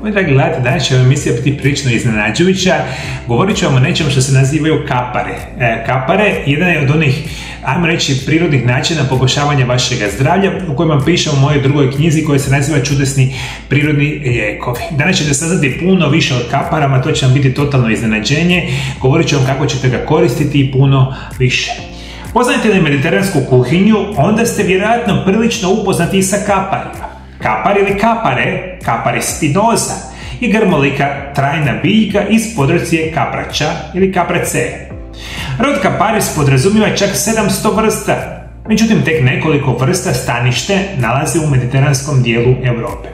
Moji dragi gledatelji, danas će vam emisija biti prilično iznenađujuća. Govorit ću vam o nečemu što se nazivaju kapare. Kapare jedan je od onih, ajmo reći, prirodnih načina poboljšavanja vašeg zdravlja u kojem vam pišem u mojoj drugoj knjizi koja se naziva Čudesni prirodni lijekovi. Danas ćete saznati puno više od kaparama, to će vam biti totalno iznenađenje. Govorit ću vam kako ćete ga koristiti i puno više. Poznajete li mediteransku kuhinju, onda ste vjerojatno prilično upoznati sa kaparima. Kapar ili kapare, Kapare spinoza i grmolika trajna biljka iz področja kaprača ili kaprace. Rod Kaparis podrazumijeva čak 700 vrsta, međutim tek nekoliko vrsta stanište nalaze u mediteranskom dijelu Europe.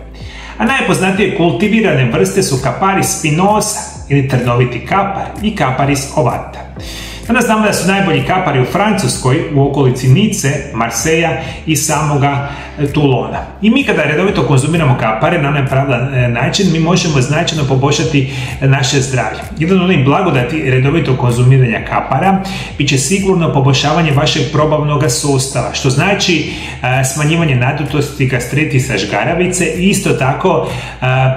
A najpoznatije kultivirane vrste su Kaparis spinoza ili trnoviti kapar i Kaparis ovata. Danas znamo da su najbolji kapari u Francuskoj, u okolici Nice, Marseja i samoga Toulona. I mi kada redovito konzumiramo kapare na onaj pravilan način, mi možemo značajno poboljšati naše zdravlje. Jedan od onih blagodati redovito konzumiranja kapara bit će sigurno poboljšavanje vašeg probavnog sustava, što znači smanjivanje nadutosti, gastritisa, žgaravice i isto tako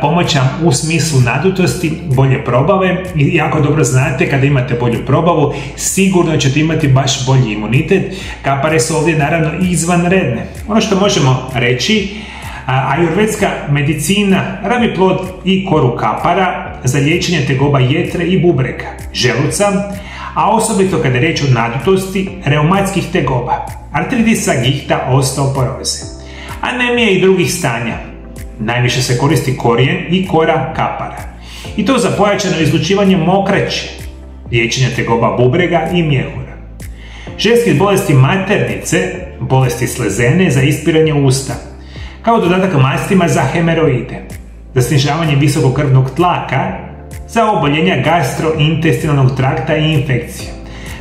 pomoć vam u smislu nadutosti, bolje probave. I jako dobro znate, kada imate bolju probavu, sigurno ćete imati baš bolji imunitet. Kapare su ovdje naravno izvanredne. Ono što možemo reći, ajurvedska medicina rabi plod i koru kapara za liječenje tegoba jetre i bubrega, želuca, a osobito kada je riječ o nadutosti, reumatskih tegoba, artritisa, gihta, osteoporoze, anemije i drugih stanja. Najviše se koristi korijen i kora kapara. I to za pojačano izlučivanje mokraće, liječenja tegoba bubrega i mjehura. Ženske bolesti maternice, bolesti slezene za ispiranje usta, kao dodatak mastima za hemeroide, za snižavanje visokog krvnog tlaka, za oboljenja gastrointestinalnog trakta i infekcija,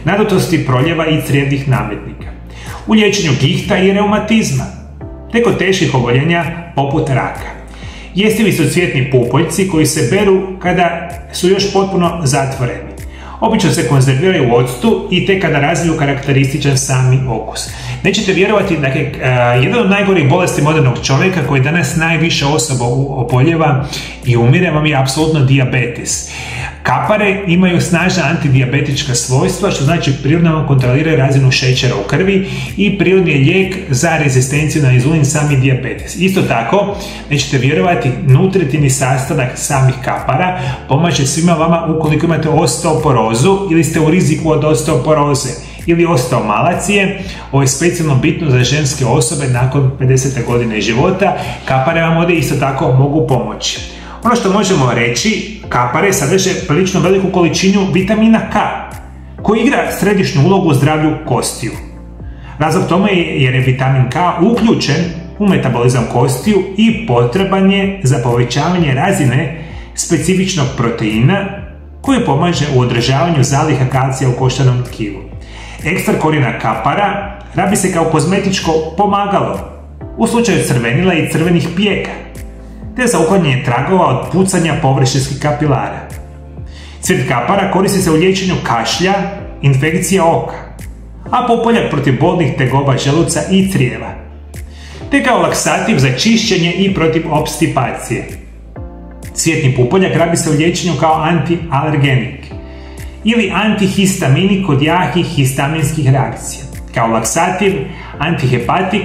nadutosti proljeva i crijevnih nametnika, u liječenju gihta i reumatizma, te kod teških oboljenja poput raka. Jestivi su cvjetni pupoljci koji se beru kada su još potpuno zatvoreni. Obično se konzerviraju u octu i tek kada razviju karakterističan sami okus. Nećete vjerovati, dakle, jedan od najgorih bolesti modernog čovjeka koji danas najviše osoba oboljeva i umire vam je apsolutno dijabetes. Kapare imaju snažna antidijabetička svojstva, što znači prirodno kontroliraju razinu šećera u krvi i prirodni je lijek za rezistenciju na inzulin sami dijabetes. Isto tako, nećete vjerovati, nutritivni sastanak samih kapara pomaže svima vama ukoliko imate osteoporozu ili ste u riziku od osteoporoze ili osteomalacije. Ovo je specijalno bitno za ženske osobe nakon 50. godine života. Kapare vam ovdje isto tako mogu pomoći. Ono što možemo reći, kapare sadrže prilično veliku količinu vitamina K, koji igra središnju ulogu u zdravlju kostiju. Razlog tome je jer je vitamin K uključen u metabolizam kostiju i potreban je za povećavanje razine specifičnog proteina koji pomaže u održavanju zaliha kalcija u koštanom tkivu. Ekstrakt korijena kapara rabi se kao kozmetičko pomagalo u slučaju crvenila i crvenih pijeka, te za uklanjanje tragova od pucanja površinskih kapilara. Cvijet kapara koristi se u liječenju kašlja, infekcija oka, a pupoljak protiv bolnih tegoba želuca i crijeva, te kao laksativ za čišćenje i protiv opstipacije. Cvijetni pupoljak rabi se u liječenju kao antialergenik ili antihistaminik kod jakih histaminskih reakcija, kao laksativ, antihepatik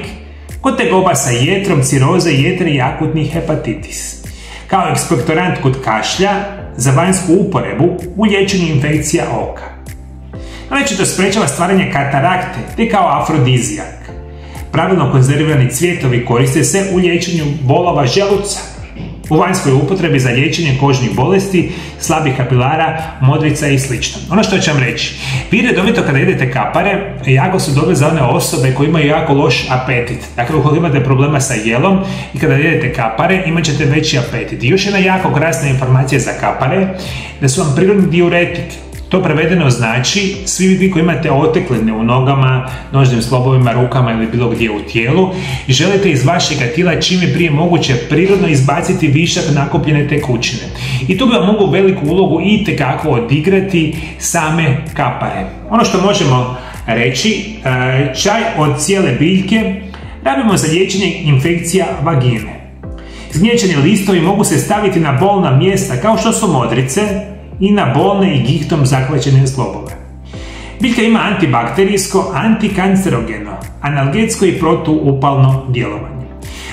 kod tegoba sa jetrom, ciroze jetre i akutni hepatitis, kao ekspektorant kod kašlja za vanjsku upotrebu u liječenju infekcija oka. Naročito sprečava stvaranje katarakte te kao afrodizijak. Pravilno konzervirani cvjetovi koriste se u liječenju bolova želuca, u vanjskoj upotrebi za liječenje kožnih bolesti, slabih kapilara, modrica i sl. Ono što ću vam reći, vi redovito kada jedete kapare, jako su dobre za one osobe koji imaju jako loš apetit. Dakle, ukoliko imate problema sa jelom i kada jedete kapare, imat ćete veći apetit. I još jedna jako krasna informacija za kapare, da su vam prirodni diuretik. To prevedeno znači, svi vi koji imate otekline u nogama, nožnim slobovima, rukama ili bilo gdje u tijelu i želite iz vašeg tijela čim je prije moguće prirodno izbaciti višak nakupljene tekućine. I tu bi vam mogu veliku ulogu itekako odigrati same kapare. Ono što možemo reći, čaj od cijele biljke rabimo za liječenje infekcija vagine. Zgnječeni listovi mogu se staviti na bolna mjesta kao što su modrice i na bolne i gihtom zahvaćene zglobove. Biljka ima antibakterijsko, antikancerogeno, analgetsko i protuupalno djelovanje.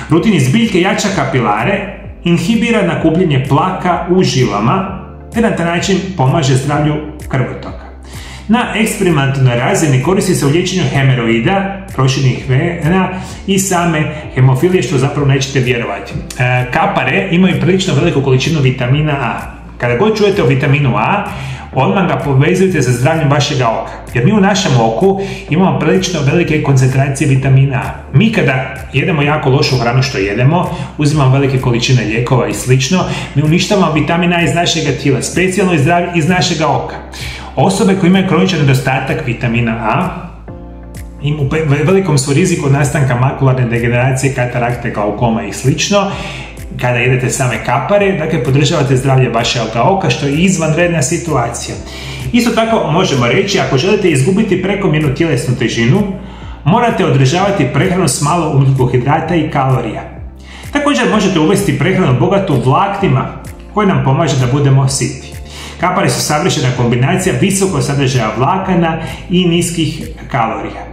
Rutin iz biljke jača kapilare, inhibira nakupljanje plaka u žilama te na taj način pomaže zdravlju krvotoka. Na eksperimentalnoj razini koristi se u liječenju hemeroida, proširenih vena i same hemofilije, što zapravo nećete vjerovati. Kapare imaju prilično veliku količinu vitamina A. Kada god čujete o vitaminu A, odmah ga povezujete sa zdravljem vašega oka. Jer mi u našem oku imamo prilično velike koncentracije vitamina A. Mi kada jedemo jako lošu hranu što jedemo, uzimamo velike količine lijekova i slično, mi uništavamo vitamin A iz našega tijela, specijalno iz našega oka. Osobe koje imaju kroničan nedostatak vitamina A u velikom su riziku od nastanka makularne degeneracije, katarakte, glaukoma i slično. Kada jedete same kapare, dakle podržavate zdravlje vašega oka, što je izvanredna situacija. Isto tako možemo reći, ako želite izgubiti prekomjernu tjelesnu težinu, morate održavati prehranu s malo ugljikohidrata i kalorija. Također možete uvesti prehranu bogatu vlaknima koja nam pomaže da budemo siti. Kapare su savršena kombinacija visoko sadržaja vlakana i niskih kalorija.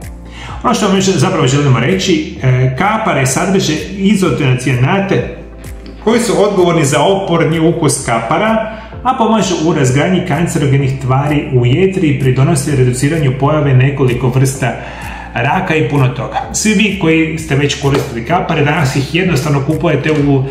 Ono što vam zapravo želimo reći, kapare sadrže izotonijanate koji su odgovorni za oporni ukus kapara, a pomažu u razgradnji kancerogenih tvari u jetri i pridonose reduciranju pojave nekoliko vrsta raka i puno toga. Svi vi koji ste već koristili kapare, danas ih jednostavno kupujete u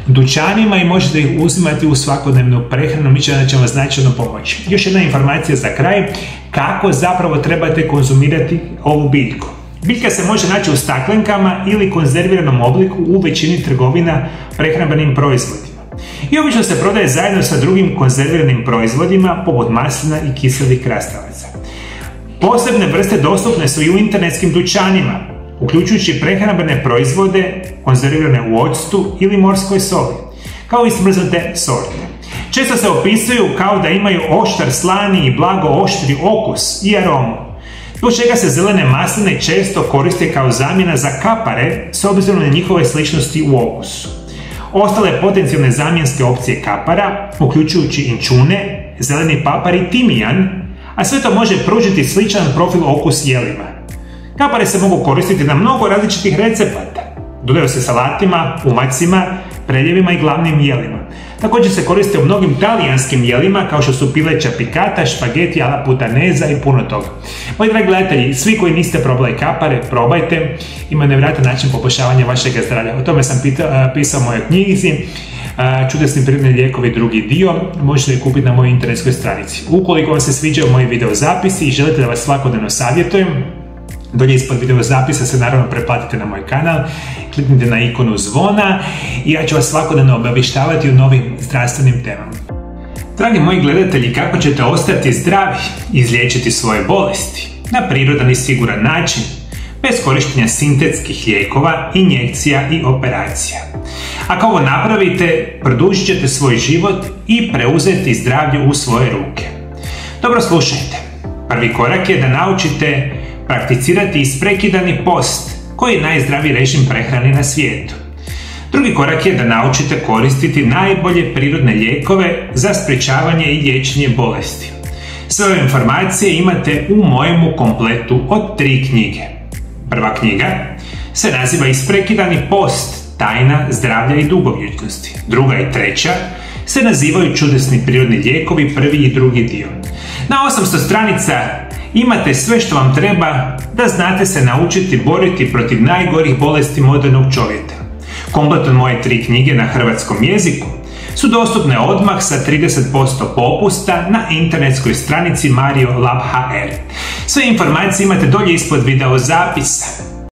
dućanima i možete ih uzimati u svakodnevnu prehranu, mi će vam značajno pomoći. Još jedna informacija za kraj, kako zapravo trebate konzumirati ovu biljku. Biljka se može naći u staklenkama ili konzerviranom obliku u većini trgovina prehrambenim proizvodima. I obično se prodaje zajedno sa drugim konzerviranim proizvodima poput maslina i kiselih krastavaca. Posebne vrste dostupne su i u internetskim dućanima, uključujući prehrambene proizvode konzervirane u octu ili morskoj soli, kao i smrznute sorte. Često se opisuju kao da imaju oštar, slani i blago oštri okus i aromu, zbog čega se zelene masline često koriste kao zamjena za kapare s obzirom na njihove sličnosti u okusu. Ostale potencijalne zamjenske opcije kapara, uključujući inčune, zeleni papar i timijan, a sve to može pružiti sličan profil okus jelima. Kapare se mogu koristiti na mnogo različitih recepata. Dodaju se salatima, umacima, preljevima i glavnim jelima. Također se koriste u mnogim talijanskim jelima kao što su pileća pikata, špageti alla putaneza i puno toga. Moji dragi gledatelji, svi koji niste probali kapare, probajte. Ima nevjerojatan način poboljšavanja vašeg zdravlja. O tome sam pisao u mojoj knjizi Čudesni prirodni lijekovi drugi dio. Možete ih kupiti na mojoj internetskoj stranici. Ukoliko vam se sviđaju moji video zapisi i želite da vas svakodnevno savjetujem, dolje ispod video zapisa se naravno pretplatite na moj kanal, kliknite na ikonu zvona i ja ću vas svakodnevno obavještavati o novim zdravstvenim temama. Dragi moji gledatelji, kako ćete ostati zdravi i izliječiti svoje bolesti na prirodan i siguran način, bez korištenja sintetskih lijekova, injekcija i operacija. Ako ovo napravite, produžit ćete svoj život i preuzeti zdravlje u svoje ruke. Dobro slušajte. Prvi korak je da naučite prakticirati isprekidani post, koji je najzdraviji režim prehrane na svijetu. Drugi korak je da naučite koristiti najbolje prirodne lijekove za sprječavanje i liječenje bolesti. Sve ove informacije imate u mojemu kompletu od 3 knjige. Prva knjiga se naziva Isprekidani post, tajna zdravlja i dugovječnosti. Druga i treća se nazivaju Čudesni prirodni lijekovi, prvi i drugi dio. Na 800 stranica imate sve što vam treba da znate se naučiti boriti protiv najgorih bolesti modernog čovjeka. Kompletom moje 3 knjige na hrvatskom jeziku su dostupne odmah sa 30% popusta na internetskoj stranici Mario Lab HR. Sve informacije imate dolje ispod video zapisa.